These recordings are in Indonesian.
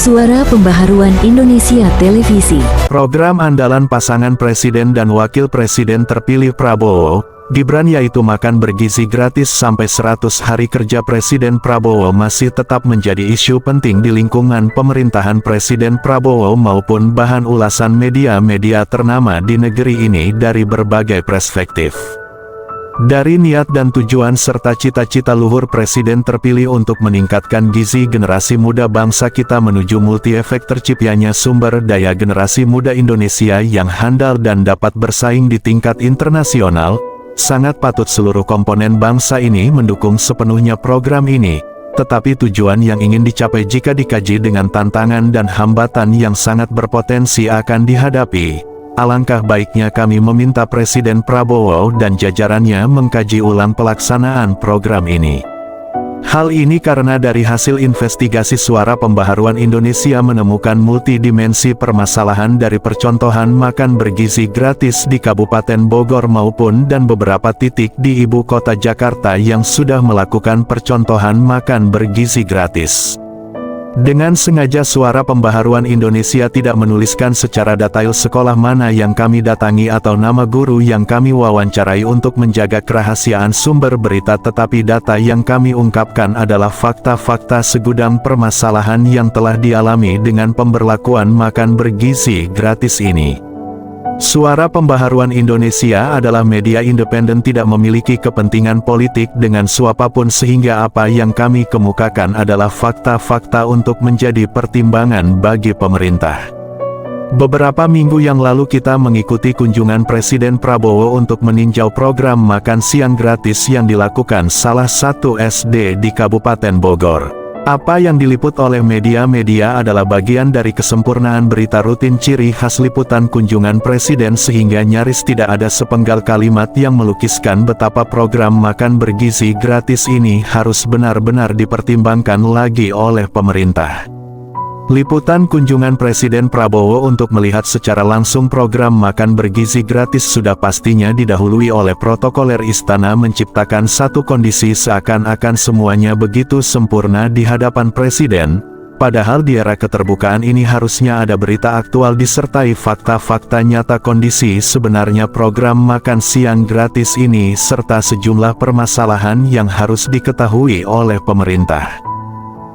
Suara Pembaharuan Indonesia Televisi. Program andalan pasangan Presiden dan Wakil Presiden terpilih Prabowo, Gibran yaitu makan bergizi gratis sampai 100 hari kerja Presiden Prabowo masih tetap menjadi isu penting di lingkungan pemerintahan Presiden Prabowo maupun bahan ulasan media-media ternama di negeri ini dari berbagai perspektif. Dari niat dan tujuan serta cita-cita luhur Presiden terpilih untuk meningkatkan gizi generasi muda bangsa kita menuju multi-efek terciptanya sumber daya generasi muda Indonesia yang handal dan dapat bersaing di tingkat internasional, sangat patut seluruh komponen bangsa ini mendukung sepenuhnya program ini. Tetapi tujuan yang ingin dicapai jika dikaji dengan tantangan dan hambatan yang sangat berpotensi akan dihadapi. Alangkah baiknya kami meminta Presiden Prabowo dan jajarannya mengkaji ulang pelaksanaan program ini. Hal ini karena dari hasil investigasi Suara Pembaharuan Indonesia menemukan multidimensi permasalahan dari percontohan makan bergizi gratis di Kabupaten Bogor maupun dan beberapa titik di ibu kota Jakarta yang sudah melakukan percontohan makan bergizi gratis. Dengan sengaja Suara Pembaharuan Indonesia tidak menuliskan secara detail sekolah mana yang kami datangi atau nama guru yang kami wawancarai untuk menjaga kerahasiaan sumber berita, tetapi data yang kami ungkapkan adalah fakta-fakta segudang permasalahan yang telah dialami dengan pemberlakuan makan bergizi gratis ini. Suara Pembaharuan Indonesia adalah media independen, tidak memiliki kepentingan politik dengan siapapun, sehingga apa yang kami kemukakan adalah fakta-fakta untuk menjadi pertimbangan bagi pemerintah. Beberapa minggu yang lalu kita mengikuti kunjungan Presiden Prabowo untuk meninjau program makan siang gratis yang dilakukan salah satu SD di Kabupaten Bogor. Apa yang diliput oleh media-media adalah bagian dari kesempurnaan berita rutin ciri khas liputan kunjungan Presiden, sehingga nyaris tidak ada sepenggal kalimat yang melukiskan betapa program makan bergizi gratis ini harus benar-benar dipertimbangkan lagi oleh pemerintah. Liputan kunjungan Presiden Prabowo untuk melihat secara langsung program makan bergizi gratis sudah pastinya didahului oleh protokoler istana, menciptakan satu kondisi seakan-akan semuanya begitu sempurna di hadapan Presiden, padahal di era keterbukaan ini harusnya ada berita aktual disertai fakta-fakta nyata kondisi sebenarnya program makan siang gratis ini serta sejumlah permasalahan yang harus diketahui oleh pemerintah.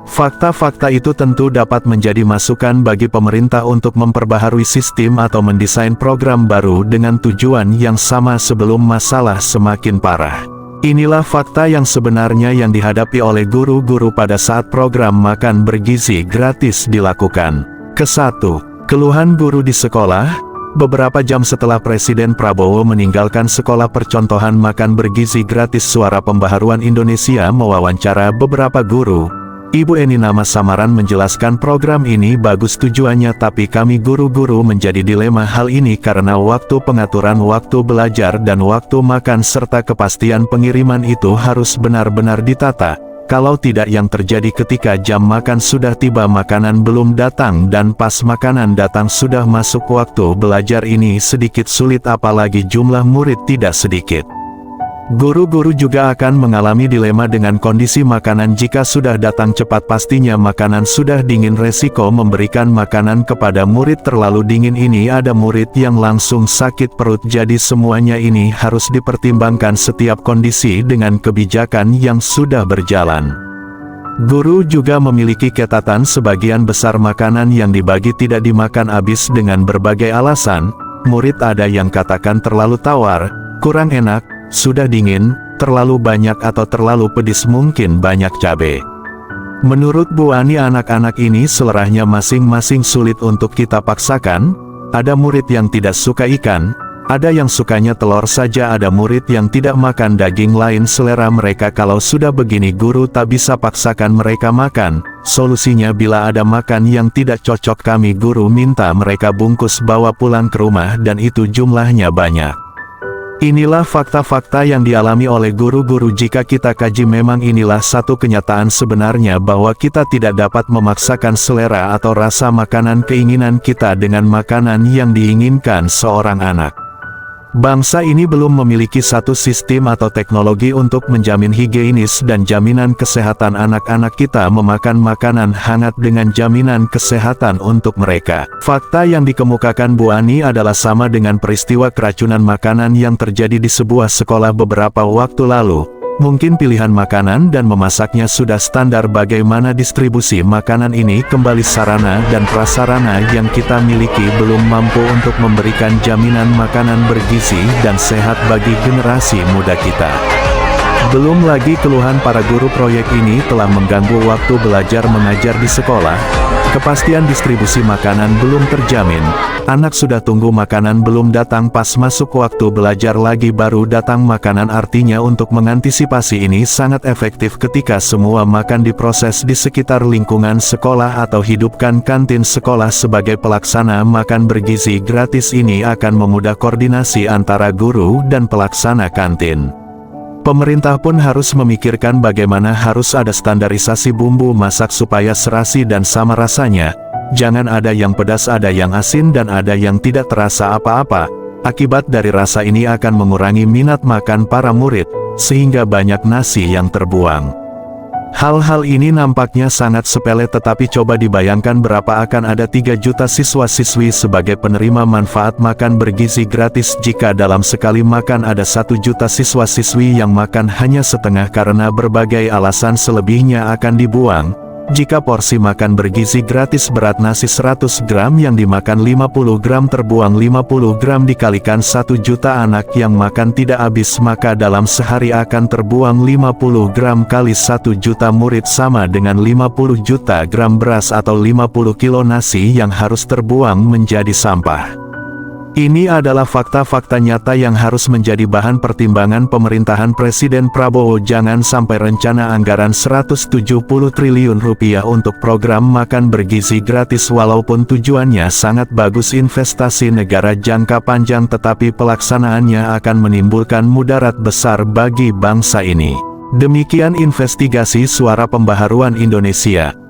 Fakta-fakta itu tentu dapat menjadi masukan bagi pemerintah untuk memperbaharui sistem atau mendesain program baru dengan tujuan yang sama sebelum masalah semakin parah. Inilah fakta yang sebenarnya yang dihadapi oleh guru-guru pada saat program makan bergizi gratis dilakukan. Ke-1, keluhan guru di sekolah. Beberapa jam setelah Presiden Prabowo meninggalkan sekolah percontohan makan bergizi gratis, Suara Pembaharuan Indonesia mewawancara beberapa guru. Ibu Eni nama samaran menjelaskan program ini bagus tujuannya, tapi kami guru-guru menjadi dilema hal ini karena waktu pengaturan waktu belajar dan waktu makan serta kepastian pengiriman itu harus benar-benar ditata. Kalau tidak, yang terjadi ketika jam makan sudah tiba makanan belum datang dan pas makanan datang sudah masuk waktu belajar, ini sedikit sulit apalagi jumlah murid tidak sedikit. Guru-guru juga akan mengalami dilema dengan kondisi makanan jika sudah datang cepat pastinya makanan sudah dingin, resiko memberikan makanan kepada murid terlalu dingin ini ada murid yang langsung sakit perut, jadi semuanya ini harus dipertimbangkan setiap kondisi dengan kebijakan yang sudah berjalan. Guru juga memiliki catatan sebagian besar makanan yang dibagi tidak dimakan habis dengan berbagai alasan. Murid ada yang katakan terlalu tawar, kurang enak, sudah dingin, terlalu banyak atau terlalu pedis, mungkin banyak cabai. Menurut Bu Ani, anak-anak ini seleranya masing-masing sulit untuk kita paksakan. Ada murid yang tidak suka ikan, ada yang sukanya telur saja, ada murid yang tidak makan daging, lain selera mereka. Kalau sudah begini guru tak bisa paksakan mereka makan. Solusinya, bila ada makan yang tidak cocok, kami guru minta mereka bungkus bawa pulang ke rumah, dan itu jumlahnya banyak. Inilah fakta-fakta yang dialami oleh guru-guru. Jika kita kaji, memang inilah satu kenyataan sebenarnya bahwa kita tidak dapat memaksakan selera atau rasa makanan keinginan kita dengan makanan yang diinginkan seorang anak. Bangsa ini belum memiliki satu sistem atau teknologi untuk menjamin higienis dan jaminan kesehatan anak-anak kita memakan makanan hangat dengan jaminan kesehatan untuk mereka. Fakta yang dikemukakan Bu Ani adalah sama dengan peristiwa keracunan makanan yang terjadi di sebuah sekolah beberapa waktu lalu. Mungkin pilihan makanan dan memasaknya sudah standar, bagaimana distribusi makanan ini kembali sarana dan prasarana yang kita miliki belum mampu untuk memberikan jaminan makanan bergizi dan sehat bagi generasi muda kita. Belum lagi keluhan para guru proyek ini telah mengganggu waktu belajar mengajar di sekolah. Kepastian distribusi makanan belum terjamin. Anak sudah tunggu makanan belum datang, pas masuk waktu belajar lagi baru datang makanan. Artinya untuk mengantisipasi ini sangat efektif ketika semua makan diproses di sekitar lingkungan sekolah atau hidupkan kantin sekolah sebagai pelaksana makan bergizi gratis. Ini akan memudah koordinasi antara guru dan pelaksana kantin. Pemerintah pun harus memikirkan bagaimana harus ada standarisasi bumbu masak supaya serasi dan sama rasanya. Jangan ada yang pedas, ada yang asin, dan ada yang tidak terasa apa-apa. Akibat dari rasa ini akan mengurangi minat makan para murid, sehingga banyak nasi yang terbuang. Hal-hal ini nampaknya sangat sepele, tetapi coba dibayangkan berapa akan ada 3 juta siswa-siswi sebagai penerima manfaat makan bergizi gratis jika dalam sekali makan ada 1 juta siswa-siswi yang makan hanya setengah karena berbagai alasan, selebihnya akan dibuang. Jika porsi makan bergizi gratis berat nasi 100 gram yang dimakan 50 gram terbuang 50 gram dikalikan 1 juta anak yang makan tidak habis, maka dalam sehari akan terbuang 50 gram kali 1 juta murid sama dengan 50 juta gram beras atau 50 kilo nasi yang harus terbuang menjadi sampah. Ini adalah fakta-fakta nyata yang harus menjadi bahan pertimbangan pemerintahan Presiden Prabowo. Jangan sampai rencana anggaran 170 triliun rupiah untuk program makan bergizi gratis, walaupun tujuannya sangat bagus, investasi negara jangka panjang, tetapi pelaksanaannya akan menimbulkan mudarat besar bagi bangsa ini. Demikian investigasi Suara Pembaharuan Indonesia.